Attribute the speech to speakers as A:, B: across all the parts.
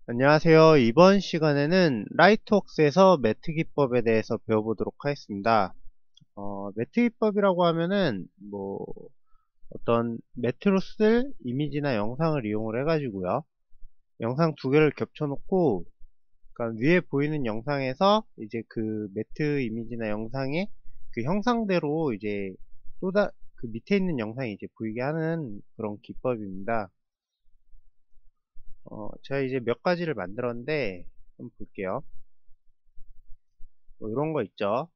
A: 안녕하세요. 이번 시간에는 라이트웍스에서 매트 기법에 대해서 배워보도록 하겠습니다. 매트 기법이라고 하면은 어떤 매트로 쓸 이미지나 영상을 이용을 해가지고요. 영상 두 개를 겹쳐놓고, 그러니까 위에 보이는 영상에서 이제 그 매트 이미지나 영상의 그 형상대로 이제 그 밑에 있는 영상이 이제 보이게 하는 그런 기법입니다. 제가 이제 몇 가지를 만들었는데 한번 볼게요. 이런 거 있죠.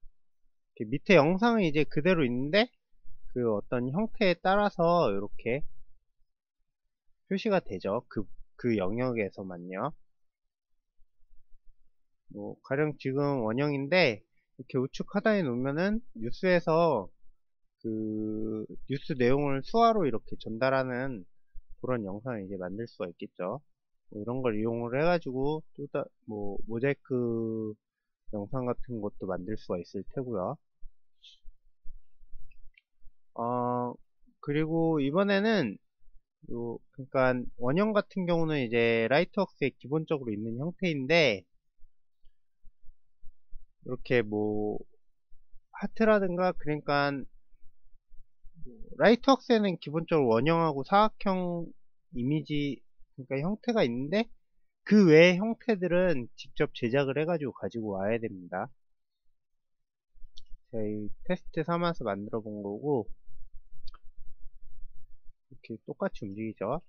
A: 이렇게 밑에 영상은 이제 그대로 있는데 그 어떤 형태에 따라서 이렇게 표시가 되죠. 그 영역에서만요. 가령 지금 원형인데 이렇게 우측 하단에 놓으면은 뉴스에서 그 뉴스 내용을 수화로 이렇게 전달하는 그런 영상을 이제 만들 수가 있겠죠. 이런 걸 이용을 해가지고 모자이크 영상 같은 것도 만들 수가 있을 테고요. 어, 그리고 이번에는 그러니까 원형 같은 경우는 이제 라이트웍스에 기본적으로 있는 형태인데 이렇게 하트라든가 그러니까 라이트웍스에는 기본적으로 원형하고 사각형 이미지 그러니까 형태가 있는데 그 외의 형태들은 직접 제작을 해가지고 가지고 와야 됩니다. 저희 테스트 삼아서 만들어 본 거고 이렇게 똑같이 움직이죠.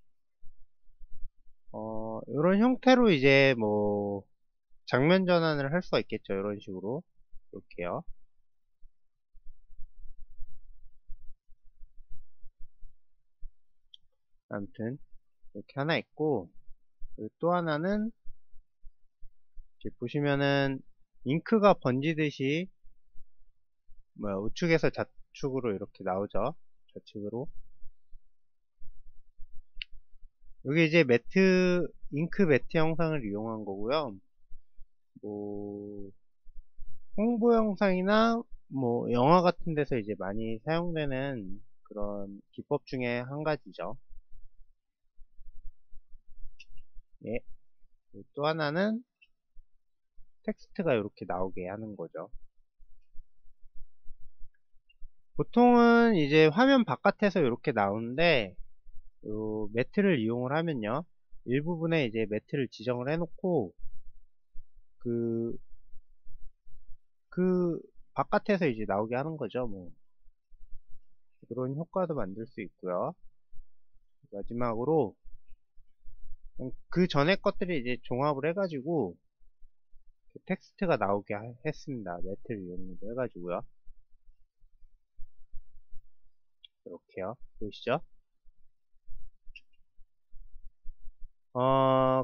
A: 이런 형태로 이제 장면 전환을 할 수가 있겠죠. 이런 식으로 이렇게요. 아무튼 이렇게 하나 있고 그리고 또 하나는 이렇게 보시면은 잉크가 번지듯이 우측에서 좌측으로 이렇게 나오죠. 좌측으로 여기 이제 잉크 매트 영상을 이용한 거고요. 뭐 홍보 영상이나 영화 같은 데서 이제 많이 사용되는 그런 기법 중에 한 가지죠. 예. 또 하나는 텍스트가 이렇게 나오게 하는 거죠. 보통은 이제 화면 바깥에서 이렇게 나오는데 요 매트를 이용을 하면요 일부분에 이제 매트를 지정을 해놓고 그, 그 바깥에서 이제 나오게 하는 거죠. 그런 효과도 만들 수 있고요. 마지막으로 그 전에 것들이 이제 종합을 해가지고 텍스트가 나오게 했습니다. 매트를 이용을 해가지고요. 이렇게요. 보이시죠?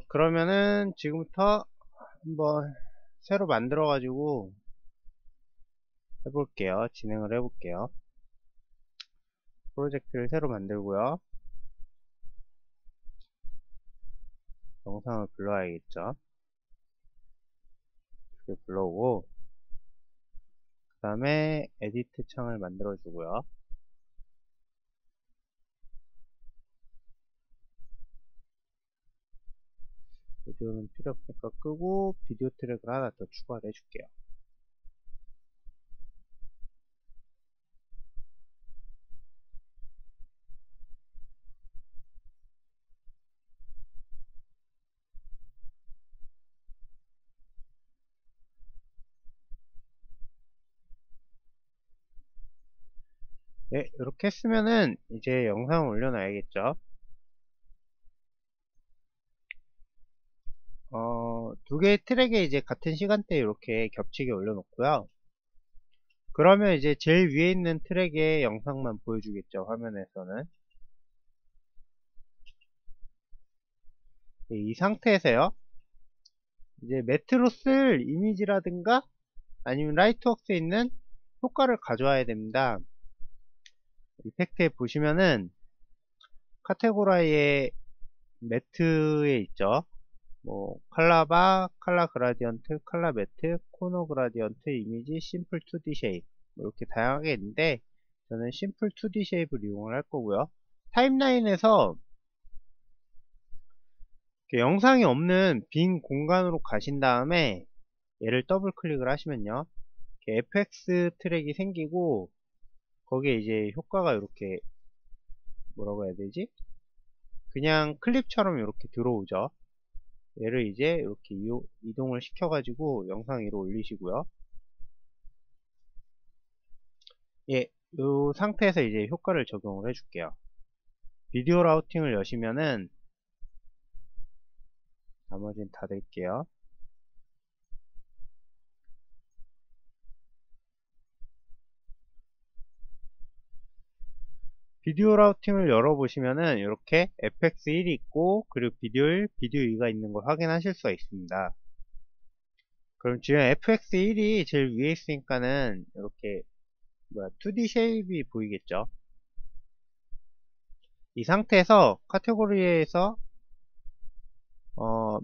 A: 그러면은 지금부터 한번 새로 만들어 가지고 해볼게요. 진행을 해볼게요. 프로젝트를 새로 만들고요. 영상을 불러야겠죠. 이렇게 불러오고 그 다음에 에디트 창을 만들어 주고요. 오디오는 필요 없으니까 끄고 비디오 트랙을 하나 더 추가를 해줄게요. 네, 이렇게 했으면은 이제 영상을 올려놔야겠죠. 두 개의 트랙에 이제 같은 시간대에 이렇게 겹치게 올려놓고요. 그러면 이제 제일 위에 있는 트랙의 영상만 보여주겠죠. 화면에서는. 이 상태에서요. 이제 매트로 쓸 이미지라든가 아니면 라이트웍스에 있는 효과를 가져와야 됩니다. 이펙트에 보시면은 카테고라이에 매트에 있죠. 칼라바, 칼라 그라디언트, 칼라 매트, 코너 그라디언트, 이미지, 심플 2D 쉐입 이렇게 다양하게 있는데 저는 심플 2D 쉐입을 이용을 할 거고요. 타임라인에서 영상이 없는 빈 공간으로 가신 다음에 얘를 더블 클릭을 하시면요, FX 트랙이 생기고 거기에 이제 효과가 이렇게 뭐라고 해야 되지? 그냥 클립처럼 이렇게 들어오죠. 얘를 이제 이렇게 이동을 시켜가지고 영상 위로 올리시고요. 예, 이 상태에서 이제 효과를 적용을 해줄게요. 비디오 라우팅을 여시면은 나머지는 닫을게요. 비디오 라우팅을 열어보시면은 이렇게 FX1이 있고 그리고 비디오 1, 비디오 2가 있는 걸 확인하실 수가 있습니다. 그럼 지금 FX1이 제일 위에 있으니까는 이렇게 2D 쉐입이 보이겠죠. 이 상태에서 카테고리에서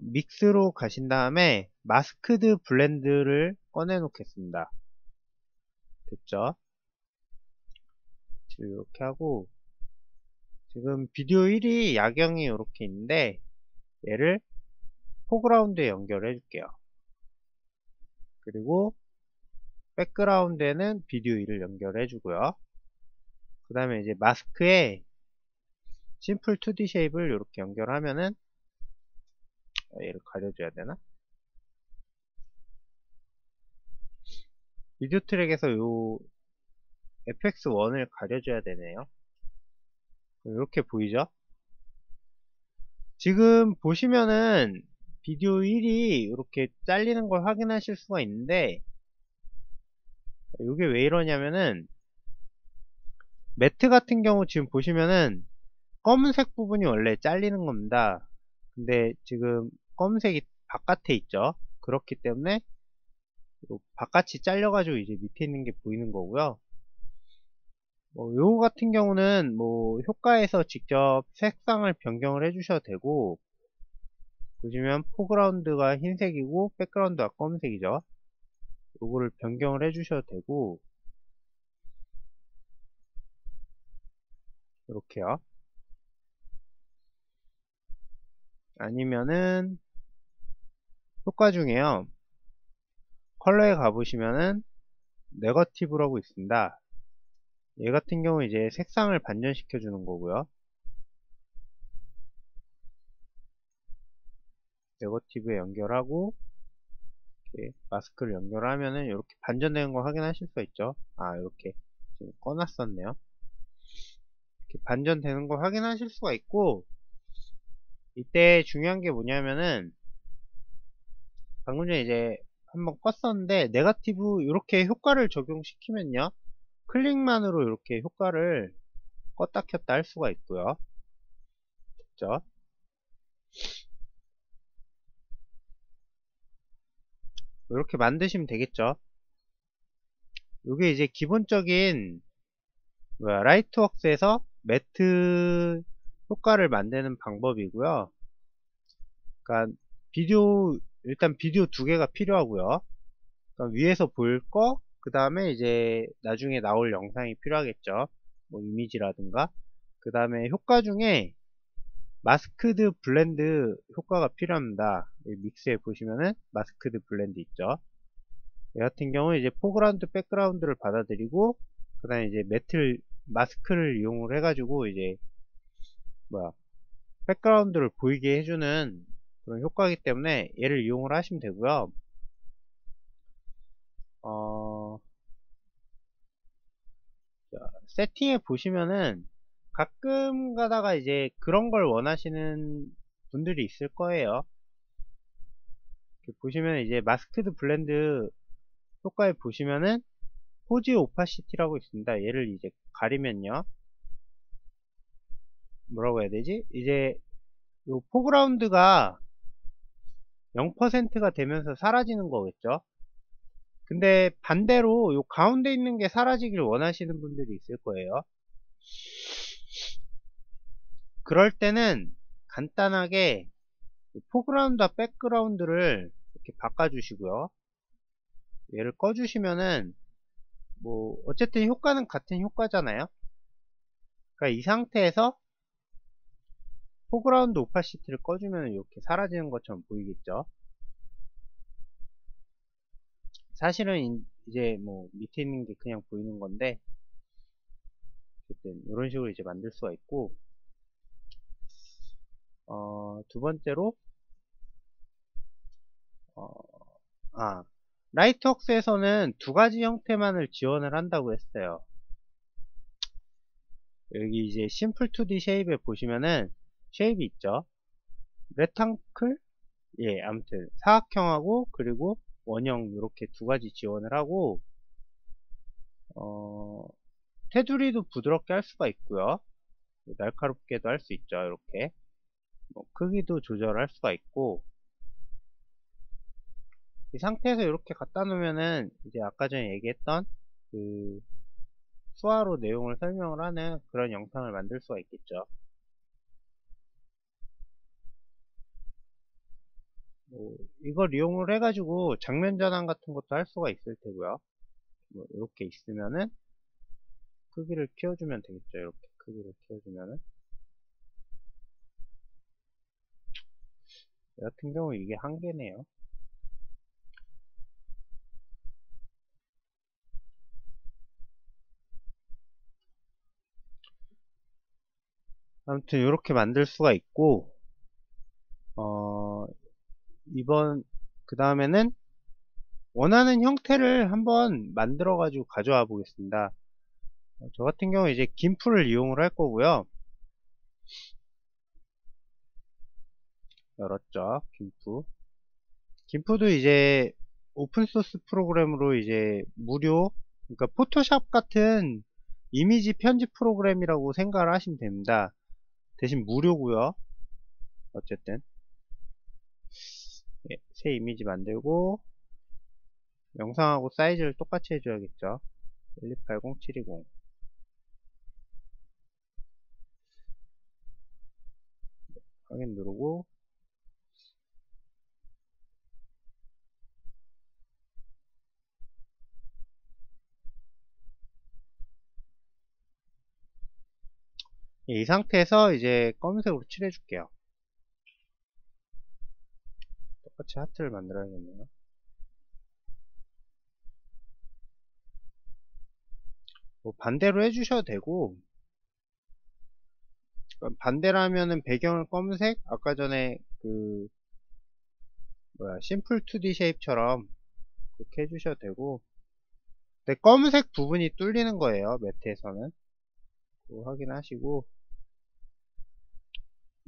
A: 믹스로 가신 다음에 마스크드 블렌드를 꺼내 놓겠습니다. 됐죠? 이렇게 하고 지금 비디오 1이 야경이 이렇게 있는데 얘를 포그라운드에 연결해 줄게요. 그리고 백그라운드에는 비디오 2를 연결해 주고요. 그 다음에 이제 마스크에 심플 2D 쉐입을 이렇게 연결하면은 얘를 가려줘야 되나? 비디오 트랙에서 요 FX1을 가려줘야 되네요. 이렇게 보이죠? 지금 보시면은 비디오 1이 이렇게 잘리는 걸 확인하실 수가 있는데 이게 왜 이러냐면은 매트 같은 경우 지금 보시면은 검은색 부분이 원래 잘리는 겁니다. 근데 지금 검은색이 바깥에 있죠. 그렇기 때문에 바깥이 잘려가지고 이제 밑에 있는 게 보이는 거고요. 요거 같은 경우는 효과에서 직접 색상을 변경을 해주셔도 되고, 보시면 포그라운드가 흰색이고 백그라운드가 검은색이죠. 요거를 변경을 해주셔도 되고, 이렇게요. 아니면은 효과 중에요, 컬러에 가보시면은 네거티브라고 있습니다. 얘 같은 경우 이제 색상을 반전시켜 주는 거고요. 네거티브에 연결하고 이렇게 마스크를 연결하면은 이렇게 반전되는 걸 확인하실 수가 있죠. 이렇게 지금 꺼놨었네요. 이렇게 반전되는 걸 확인하실 수가 있고, 이때 중요한 게 뭐냐면은 방금 전에 이제 한번 껐었는데 네거티브 이렇게 효과를 적용시키면요, 클릭만으로 이렇게 효과를 껐다 켰다 할 수가 있고요. 그죠? 이렇게 만드시면 되겠죠. 이게 이제 기본적인 라이트웍스에서 매트 효과를 만드는 방법이고요. 그러니까 일단 비디오 두 개가 필요하고요. 그러니까 위에서 볼 거, 그 다음에 이제 나중에 나올 영상이 필요하겠죠. 이미지라든가. 그 다음에 효과 중에 마스크드 블렌드 효과가 필요합니다. 믹스에 보시면은 마스크드 블렌드 있죠. 이 같은 경우는 이제 포그라운드, 백그라운드를 받아들이고, 그 다음에 이제 마스크를 이용을 해가지고 이제 백그라운드를 보이게 해주는 그런 효과이기 때문에 얘를 이용을 하시면 되고요. 세팅에 보시면은 가끔 가다가 이제 그런 걸 원하시는 분들이 있을 거예요. 이렇게 보시면 이제 마스크드 블렌드 효과에 보시면은 포즈 오파시티라고 있습니다. 얘를 이제 가리면요, 뭐라고 해야 되지? 이제 요 포그라운드가 0%가 되면서 사라지는 거겠죠. 근데 반대로 요 가운데 있는 게 사라지길 원하시는 분들이 있을 거예요. 그럴 때는 간단하게 포그라운드와 백그라운드를 이렇게 바꿔주시고요. 얘를 꺼주시면은 어쨌든 효과는 같은 효과잖아요. 그러니까 이 상태에서 포그라운드 오파시티를 꺼주면 이렇게 사라지는 것처럼 보이겠죠. 사실은 이제 뭐 밑에 있는 게 그냥 보이는 건데, 어쨌든 이런 식으로 이제 만들 수가 있고, 두 번째로 어, 라이트웍스에서는 두 가지 형태만을 지원을 한다고 했어요. 여기 이제 심플 2D 쉐입에 보시면은 쉐입이 있죠. 레탕클? 예, 아무튼 사각형하고 그리고 원형 이렇게 두 가지 지원을 하고, 테두리도 부드럽게 할 수가 있고요. 날카롭게도 할 수 있죠. 이렇게 뭐 크기도 조절할 수가 있고, 이 상태에서 이렇게 갖다 놓으면은 이제 아까 전에 얘기했던 그 수화로 내용을 설명을 하는 그런 영상을 만들 수가 있겠죠. 뭐 이걸 이용을 해가지고 장면 전환 같은 것도 할 수가 있을 테고요. 뭐 이렇게 있으면은 크기를 키워주면 되겠죠. 이렇게 크기를 키워주면은, 이 같은 경우 이게 한계네요. 아무튼 이렇게 만들 수가 있고, 어, 그 다음에는 원하는 형태를 한번 만들어 가지고 가져와 보겠습니다. 저 같은 경우 이제 김프를 이용을 할 거고요. 열었죠. 김프도 이제 오픈소스 프로그램으로 이제 무료, 그러니까 포토샵 같은 이미지 편집 프로그램이라고 생각을 하시면 됩니다. 대신 무료고요. 어쨌든 예, 새 이미지 만들고 영상하고 사이즈를 똑같이 해줘야겠죠. 1280, 720 확인 누르고, 예, 이 상태에서 이제 검은색으로 칠해줄게요. 똑같이 하트를 만들어야겠네요. 뭐 반대로 해주셔도 되고, 반대라면은 배경을 검은색, 아까 전에 그 심플 2D 쉐입처럼 그렇게 해주셔도 되고, 근데 검은색 부분이 뚫리는 거예요. 매트에서는 그거 확인하시고,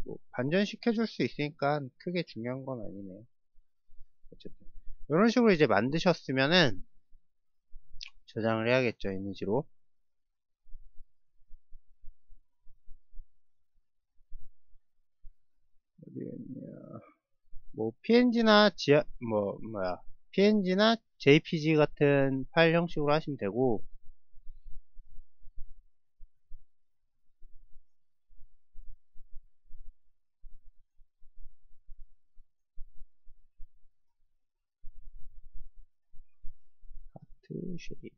A: 뭐 반전시켜 줄 수 있으니까 크게 중요한 건 아니네요. 어쨌든 이런 식으로 이제 만드셨으면은 저장을 해야겠죠. 이미지로. 뭐 PNG나 PNG나 JPG 같은 파일 형식으로 하시면 되고, 쉐입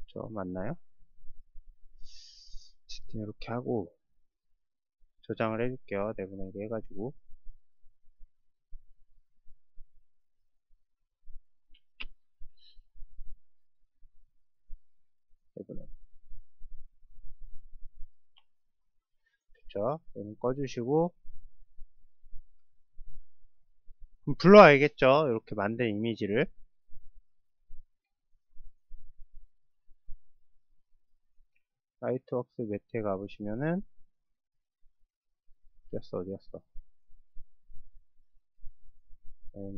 A: 저 맞나요? 어쨌든 이렇게 하고 저장을 해줄게요. 내보내기 해가지고. 내보내기. 됐죠? 얘는 꺼주시고, 그럼 불러와야겠죠? 이렇게 만든 이미지를. 라이트웍스 매트에 가보시면은, 어디였어?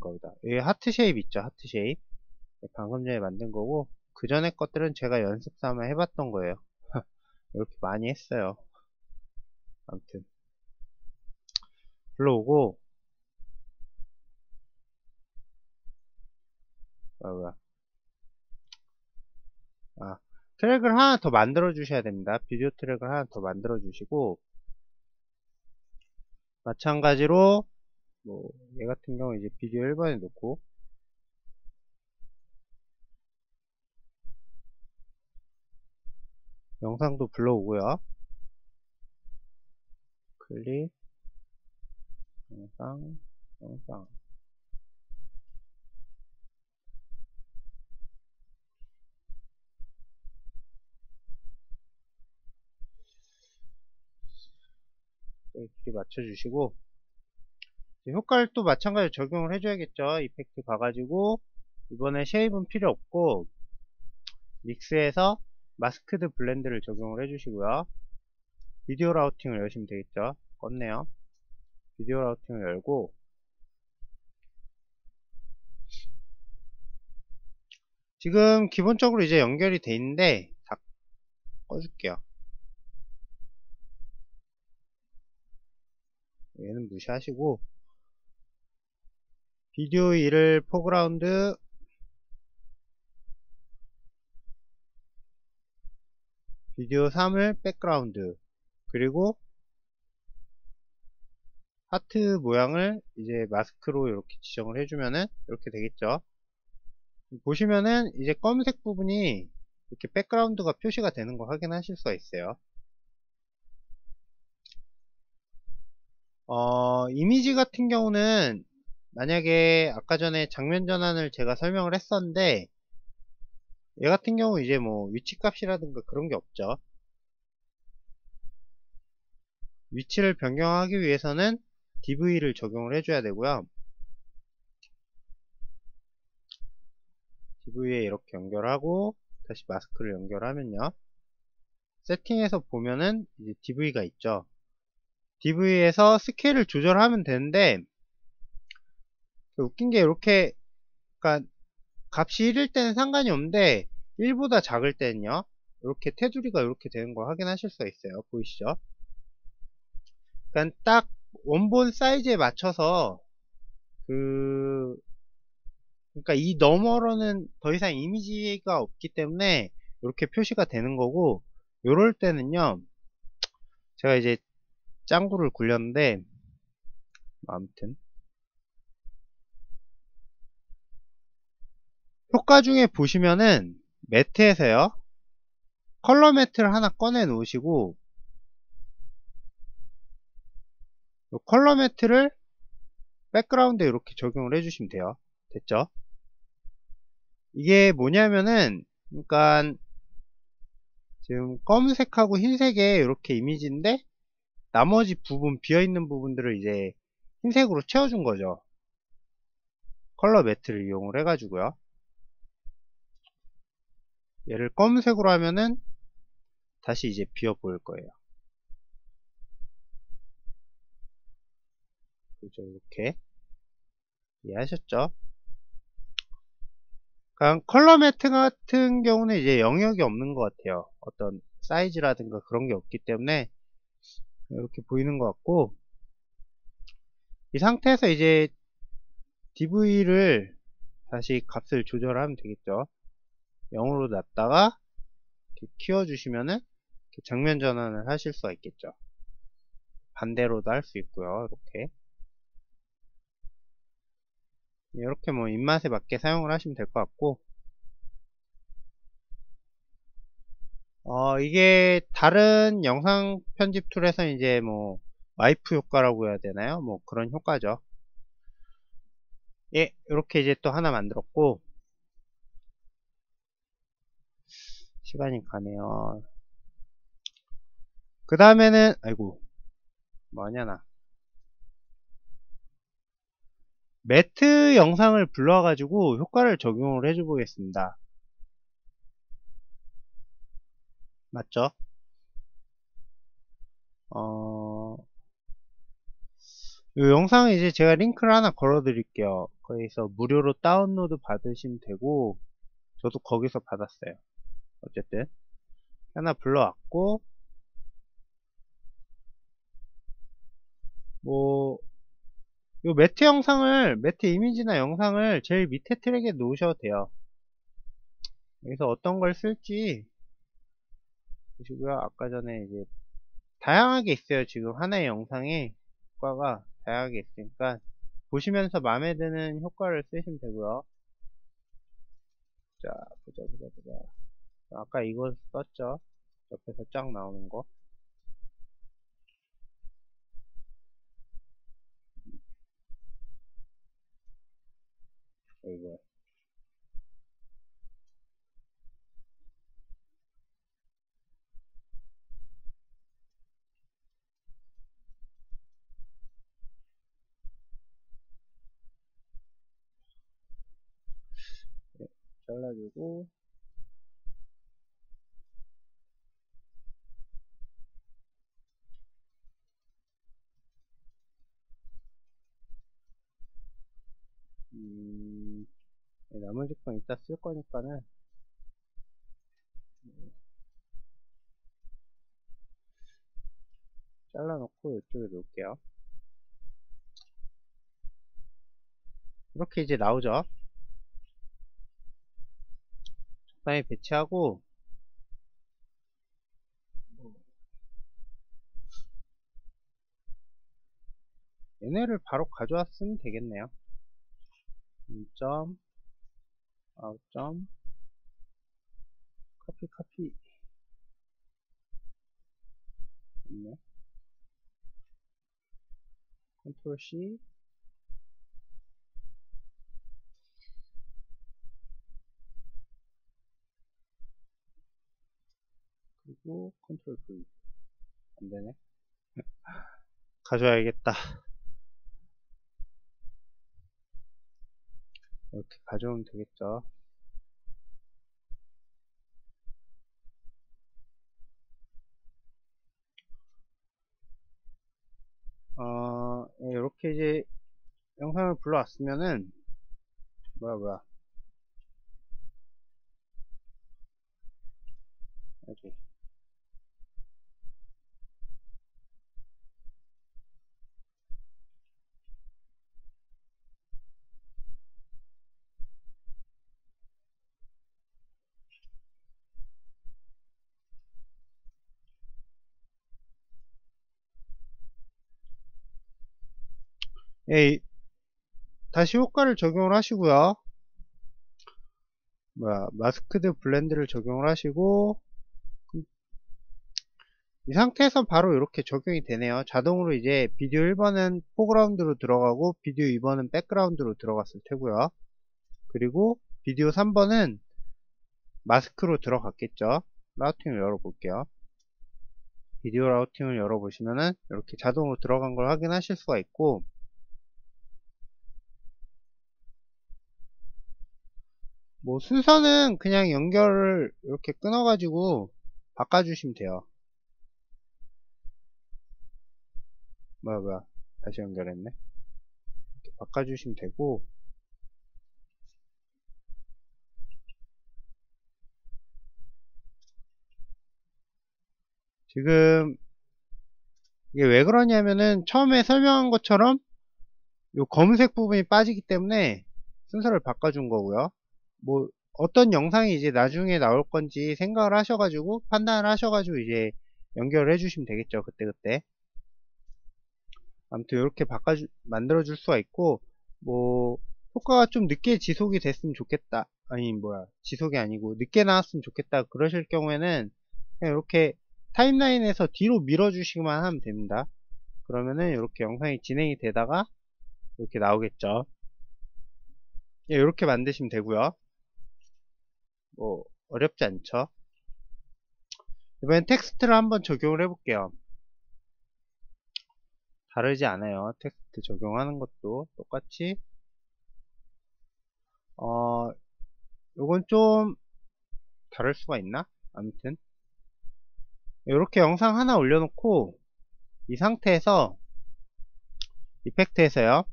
A: 거기다. 여기 하트 쉐입 있죠? 하트 쉐입. 방금 전에 만든 거고, 그 전에 것들은 제가 연습 삼아 해봤던 거예요. 이렇게 많이 했어요. 아무튼 불러오고, 뭐야, 트랙을 하나 더 만들어 주셔야 됩니다. 비디오 트랙을 하나 더 만들어 주시고, 마찬가지로 뭐 얘 같은 경우 이제 비디오 1번에 놓고, 영상도 불러오고요. 클릭, 영상, 영상. 길이 맞춰주시고, 효과를 또 마찬가지로 적용을 해줘야겠죠. 이펙트 가가지고, 이번에 쉐입은 필요 없고, 믹스에서 마스크드 블렌드를 적용을 해주시고요. 비디오 라우팅을 여시면 되겠죠. 껐네요. 비디오 라우팅을 열고, 지금 기본적으로 이제 연결이 돼 있는데, 다 꺼줄게요. 얘는 무시하시고, 비디오 1을 포그라운드, 비디오 3을 백그라운드, 그리고 하트 모양을 이제 마스크로 이렇게 지정을 해주면은 이렇게 되겠죠. 보시면은 이제 검은색 부분이 이렇게 백그라운드가 표시가 되는 거 확인하실 수가 있어요. 이미지 같은 경우는 만약에 아까 전에 장면 전환을 제가 설명을 했었는데, 얘 같은 경우 이제 뭐 위치값이라든가 그런 게 없죠. 위치를 변경하기 위해서는 DV를 적용을 해줘야 되고요. DV에 이렇게 연결하고 다시 마스크를 연결하면요. 세팅에서 보면은 이제 DV가 있죠. DV에서 스케일을 조절하면 되는데, 웃긴 게 이렇게, 그러니까 값이 1일 때는 상관이 없는데 1보다 작을 때는요, 이렇게 테두리가 이렇게 되는 걸 확인하실 수가 있어요. 보이시죠? 그러니까 딱 원본 사이즈에 맞춰서 그 그러니까 이 너머로는 더 이상 이미지가 없기 때문에 이렇게 표시가 되는 거고, 요럴 때는요, 제가 이제 짱구를 굴렸는데, 아무튼 효과 중에 보시면은 매트에서요, 컬러 매트를 하나 꺼내 놓으시고, 요 컬러 매트를 백그라운드에 이렇게 적용을 해주시면 돼요. 됐죠? 이게 뭐냐면은, 그러니까 지금 검은색하고 흰색의 이렇게 이미지인데, 나머지 부분, 비어있는 부분들을 이제 흰색으로 채워준 거죠. 컬러 매트를 이용을 해가지고요. 얘를 검은색으로 하면은 다시 이제 비어 보일 거예요. 그죠? 이렇게 이해하셨죠? 그냥 컬러 매트 같은 경우는 이제 영역이 없는 것 같아요. 어떤 사이즈라든가 그런 게 없기 때문에 이렇게 보이는 것 같고, 이 상태에서 이제 DV를 다시 값을 조절하면 되겠죠. 0으로 놨다가 이렇게 키워주시면은 이렇게 정면 전환을 하실 수가 있겠죠. 반대로도 할 수 있고요. 이렇게 뭐 입맛에 맞게 사용을 하시면 될 것 같고, 이게 다른 영상 편집 툴에서 이제 뭐 와이프 효과라고 해야 되나요? 뭐 그런 효과죠. 예, 이렇게 이제 또 하나 만들었고, 시간이 가네요. 그 다음에는, 아이고, 뭐하냐, 나. 매트 영상을 불러와가지고 효과를 적용을 해줘 보겠습니다. 맞죠? 이 영상은 이제 제가 링크를 하나 걸어 드릴게요. 거기서 무료로 다운로드 받으시면 되고, 저도 거기서 받았어요. 어쨌든 하나 불러왔고, 뭐 요 매트 영상을, 매트 이미지나 영상을 제일 밑에 트랙에 놓으셔도 돼요. 여기서 어떤 걸 쓸지 보시고요. 아까 전에 이제 다양하게 있어요. 지금 하나의 영상에 효과가 다양하게 있으니까 보시면서 마음에 드는 효과를 쓰시면 되고요. 자, 보자. 아까 이거 썼죠? 옆에서 쫙 나오는 거. 잘라주고, 나머지 건 이따 쓸 거니까는, 잘라놓고 이쪽에 놓을게요. 이렇게 이제 나오죠. 적당히 배치하고, 얘네를 바로 가져왔으면 되겠네요. 인점, 아웃점, 카피, 있네. 컨트롤 C, 그리고 컨트롤 V. 안되네. 가져와야겠다. 이렇게 가져오면 되겠죠. 이렇게 이제 영상을 불러왔으면은, 뭐야. 여기. 예, 다시 효과를 적용을 하시고요. 마스크드 블렌드를 적용을 하시고, 이 상태에서 바로 이렇게 적용이 되네요. 자동으로 이제 비디오 1번은 포그라운드로 들어가고 비디오 2번은 백그라운드로 들어갔을 테고요. 그리고 비디오 3번은 마스크로 들어갔겠죠. 라우팅을 열어볼게요. 비디오 라우팅을 열어보시면은 이렇게 자동으로 들어간 걸 확인하실 수가 있고, 뭐 순서는 그냥 연결을 이렇게 끊어가지고 바꿔주시면 돼요. 다시 연결했네. 이렇게 바꿔주시면 되고, 지금 이게 왜 그러냐면은 처음에 설명한 것처럼 요 검은색 부분이 빠지기 때문에 순서를 바꿔준 거고요. 뭐 어떤 영상이 이제 나중에 나올 건지 생각을 하셔가지고 판단을 하셔가지고 이제 연결을 해주시면 되겠죠. 그때그때. 아무튼 이렇게 만들어 줄 수가 있고, 뭐 효과가 좀 늦게 지속이 됐으면 좋겠다, 지속이 아니고 늦게 나왔으면 좋겠다 그러실 경우에는 그냥 이렇게 타임라인에서 뒤로 밀어 주시기만 하면 됩니다. 그러면은 이렇게 영상이 진행이 되다가 이렇게 나오겠죠. 예, 이렇게 만드시면 되고요. 뭐 어렵지 않죠. 이번엔 텍스트를 한번 적용을 해볼게요. 다르지 않아요. 텍스트 적용하는 것도 똑같이. 요건 좀 다를 수가 있나? 아무튼 이렇게 영상 하나 올려놓고 이 상태에서 이펙트에서요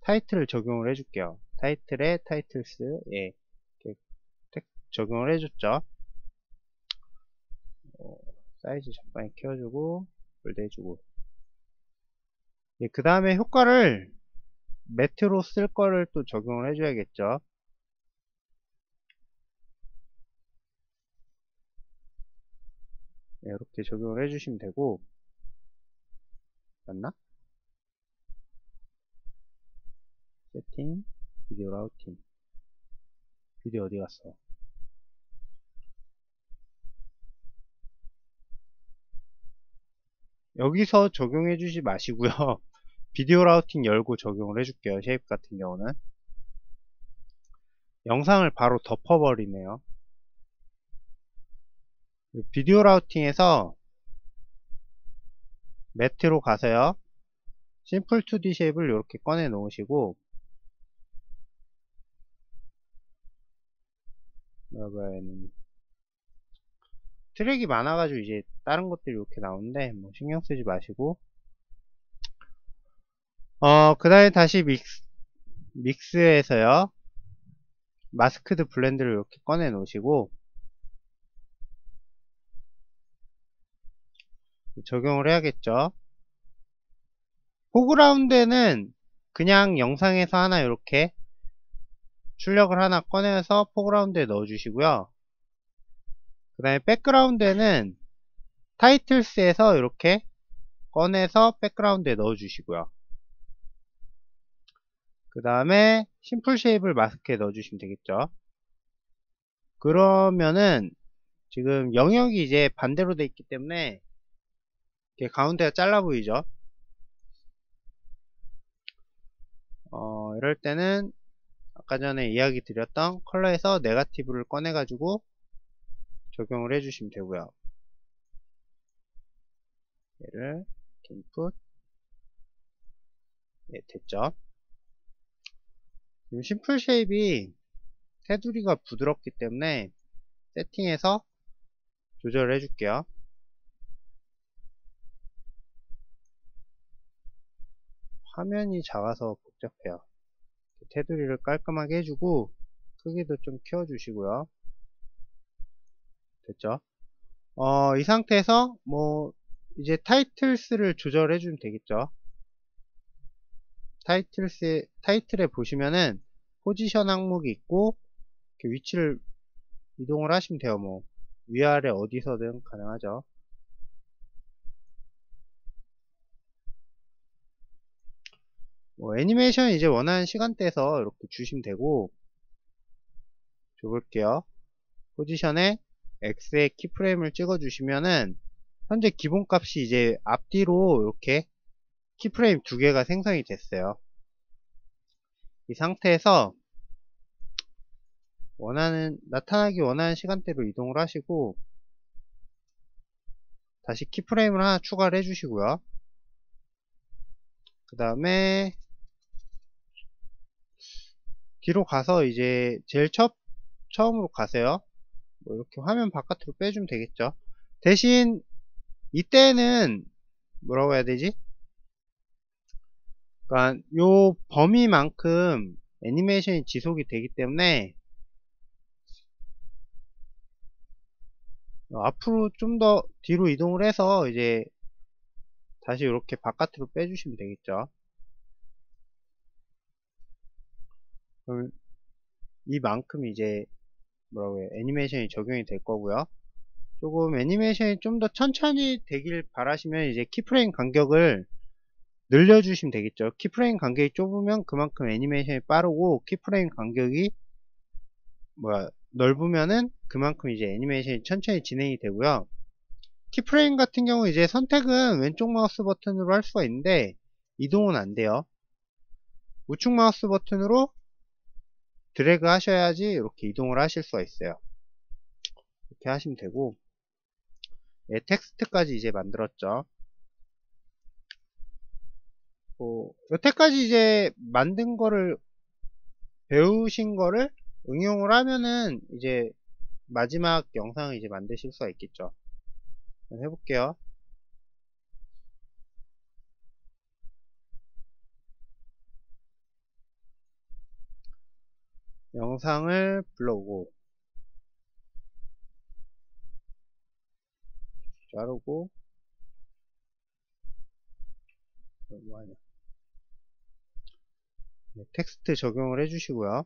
A: 타이틀을 적용을 해줄게요. 타이틀에 타이틀스, 예, 이렇게 적용을 해줬죠. 사이즈 적당히 키워주고 볼드 해주고, 예, 그 다음에 효과를 매트로 쓸 거를 또 적용을 해줘야겠죠. 예, 이렇게 적용을 해주시면 되고, 맞나? 세팅, 비디오 라우팅. 비디오 어디 갔어? 여기서 적용해 주지 마시고요. 비디오 라우팅 열고 적용을 해줄게요. 쉐입 같은 경우는 영상을 바로 덮어버리네요. 비디오 라우팅에서 매트로 가서요, 심플 2D 쉐입을 이렇게 꺼내 놓으시고 자바에는 트랙이 많아가지고 이제 다른 것들이 이렇게 나오는데 뭐 신경 쓰지 마시고, 그 다음에 다시 믹스에서요 마스크드 블렌드를 이렇게 꺼내 놓으시고 적용을 해야겠죠. 포그라운드에는 그냥 영상에서 하나 이렇게 출력을 하나 꺼내서 포그라운드에 넣어 주시고요. 그 다음에 백그라운드에는 타이틀스에서 이렇게 꺼내서 백그라운드에 넣어 주시고요. 그 다음에 심플 쉐입을 마스크에 넣어 주시면 되겠죠. 그러면은 지금 영역이 이제 반대로 돼 있기 때문에 이렇게 가운데가 잘라 보이죠. 이럴 때는 아까 전에 이야기 드렸던 컬러에서 네거티브를 꺼내 가지고 적용을 해 주시면 되고요. 얘를 인풋, 예, 됐죠. 지금 심플 쉐입이 테두리가 부드럽기 때문에 세팅해서 조절을 해 줄게요. 화면이 작아서 복잡해요. 테두리를 깔끔하게 해주고 크기도 좀 키워주시고요. 됐죠? 이 상태에서 뭐 이제 타이틀스를 조절해 주면 되겠죠. 타이틀에 보시면은 포지션 항목이 있고 이렇게 위치를 이동을 하시면 돼요. 뭐 위아래 어디서든 가능하죠. 뭐 애니메이션 이제 원하는 시간대에서 이렇게 주시면 되고, 줘볼게요. 포지션에 X의 키프레임을 찍어 주시면은 현재 기본값이 이제 앞뒤로 이렇게 키프레임 두 개가 생성이 됐어요. 이 상태에서 나타나기 원하는 시간대로 이동을 하시고 다시 키프레임을 하나 추가를 해주시고요. 그 다음에 뒤로 가서 이제 제일 처음으로 가세요. 뭐 이렇게 화면 바깥으로 빼주면 되겠죠. 대신 이때는 뭐라고 해야 되지? 그러니까 요 범위만큼 애니메이션이 지속이 되기 때문에 앞으로 좀 더 뒤로 이동을 해서 이제 다시 이렇게 바깥으로 빼주시면 되겠죠. 그럼 이만큼 이제 뭐라고 해요? 애니메이션이 적용이 될 거고요. 조금 애니메이션이 좀 더 천천히 되길 바라시면 이제 키프레임 간격을 늘려주시면 되겠죠. 키프레임 간격이 좁으면 그만큼 애니메이션이 빠르고 키프레임 간격이 넓으면은 그만큼 이제 애니메이션이 천천히 진행이 되고요. 키프레임 같은 경우 이제 선택은 왼쪽 마우스 버튼으로 할 수가 있는데 이동은 안 돼요. 우측 마우스 버튼으로 드래그 하셔야지 이렇게 이동을 하실 수가 있어요. 이렇게 하시면 되고, 예, 텍스트까지 이제 만들었죠. 여태까지 이제 만든 거를 배우신 거를 응용을 하면은 이제 마지막 영상을 이제 만드실 수가 있겠죠. 한번 해볼게요. 영상을 불러오고 자르고 뭐하냐, 네, 텍스트 적용을 해주시고요.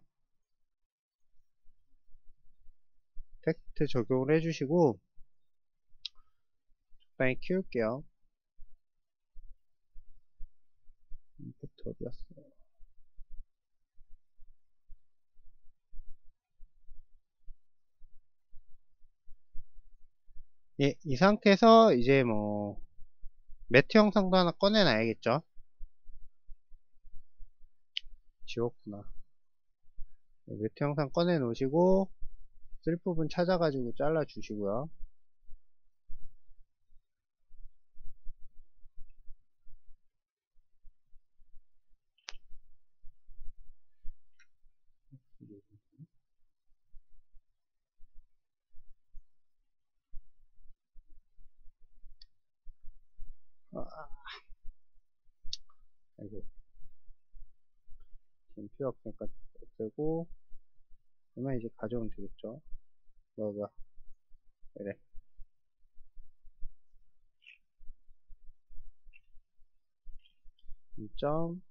A: 텍스트 적용을 해주시고 적당히 키울게요. 임포트 어디 갔어? 예, 이 상태에서 이제 뭐 매트 영상도 하나 꺼내놔야겠죠. 지웠구나. 네, 매트 영상 꺼내 놓으시고 쓸 부분 찾아가지고 잘라 주시고요. 아이고, 지금 필요 없으니까 없애고, 그러면 이제 가져오면 되겠죠. 뭐가, 그래. 점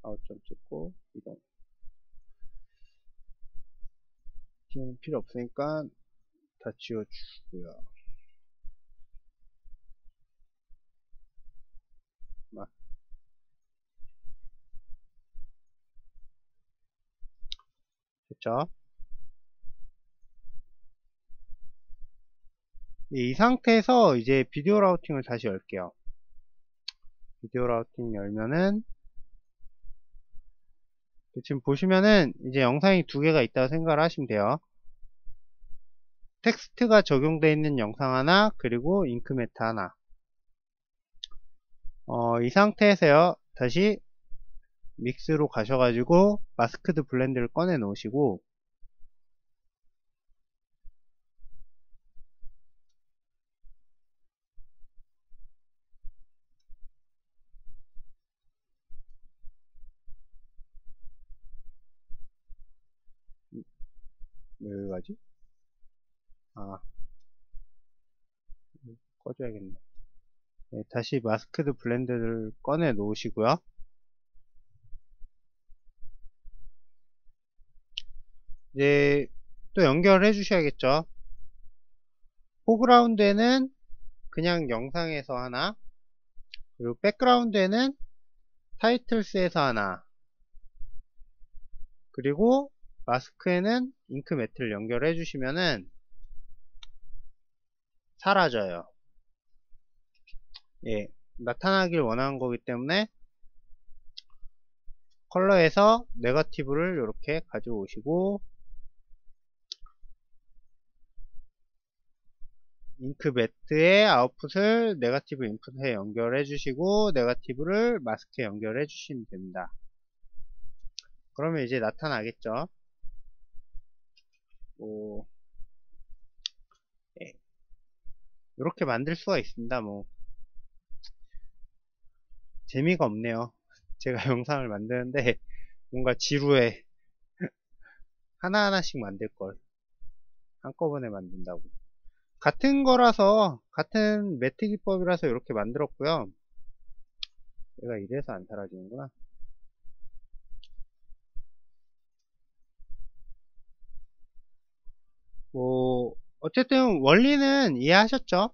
A: 아웃점 찍고, 이동. 지금 필요 없으니까 다 지워주고요. 막. 됐죠? 이 상태에서 이제 비디오 라우팅을 다시 열게요. 비디오 라우팅 열면은, 지금 보시면은 이제 영상이 두 개가 있다고 생각을 하시면 돼요. 텍스트가 적용되어 있는 영상 하나, 그리고 잉크매트 하나. 이 상태에서요, 다시 믹스로 가셔가지고 마스크드 블렌드를 꺼내 놓으시고, 왜 가지? 아, 꺼줘야겠네. 네, 다시 마스크드 블렌드를 꺼내 놓으시고요. 이제 또 연결해 주셔야겠죠. 포그라운드에는 그냥 영상에서 하나, 그리고 백그라운드에는 타이틀스에서 하나, 그리고 마스크에는 잉크 매트를 연결해 주시면은 사라져요. 예, 나타나길 원하는 거기 때문에 컬러에서 네거티브를 이렇게 가져오시고, 잉크 매트의 아웃풋을 네거티브 인풋에 연결해 주시고, 네거티브를 마스크에 연결해 주시면 됩니다. 그러면 이제 나타나겠죠. 뭐, 예, 이렇게 만들 수가 있습니다. 뭐 재미가 없네요. 제가 영상을 만드는데 뭔가 지루해. 하나하나씩 만들걸, 한꺼번에 만든다고. 같은 거라서, 같은 매트 기법이라서 이렇게 만들었고요. 얘가 이래서 안 사라지는구나. 뭐 어쨌든 원리는 이해하셨죠?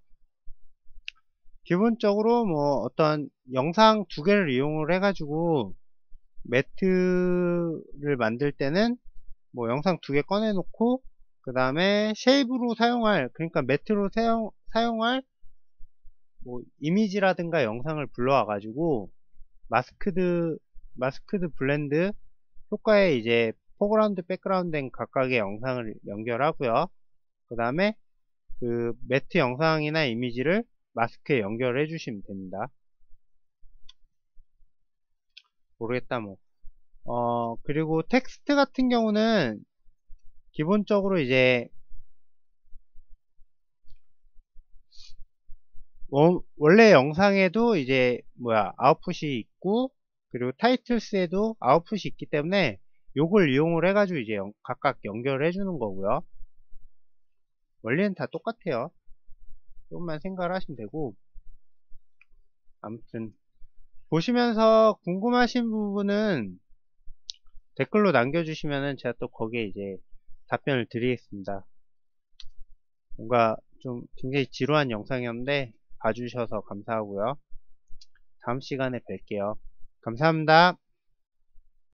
A: 기본적으로 뭐 어떤 영상 두 개를 이용을 해가지고 매트를 만들 때는 뭐 영상 두 개 꺼내 놓고, 그 다음에 쉐입으로 사용할, 그러니까 매트로 사용할 뭐 이미지라든가 영상을 불러와 가지고 마스크드 블렌드 효과에 이제 포그라운드 백그라운드엔 각각의 영상을 연결하고요. 그 다음에 그 매트 영상이나 이미지를 마스크에 연결해 주시면 됩니다. 모르겠다 뭐. 그리고 텍스트 같은 경우는 기본적으로 이제 원래 영상에도 이제 아웃풋이 있고, 그리고 타이틀스에도 아웃풋이 있기 때문에 요걸 이용을 해가지고 이제 각각 연결해 주는 거고요. 원리는 다 똑같아요. 조금만 생각을 하시면 되고, 아무튼 보시면서 궁금하신 부분은 댓글로 남겨주시면은 제가 또 거기에 이제 답변을 드리겠습니다. 뭔가 좀 굉장히 지루한 영상이었는데 봐주셔서 감사하고요. 다음 시간에 뵐게요. 감사합니다.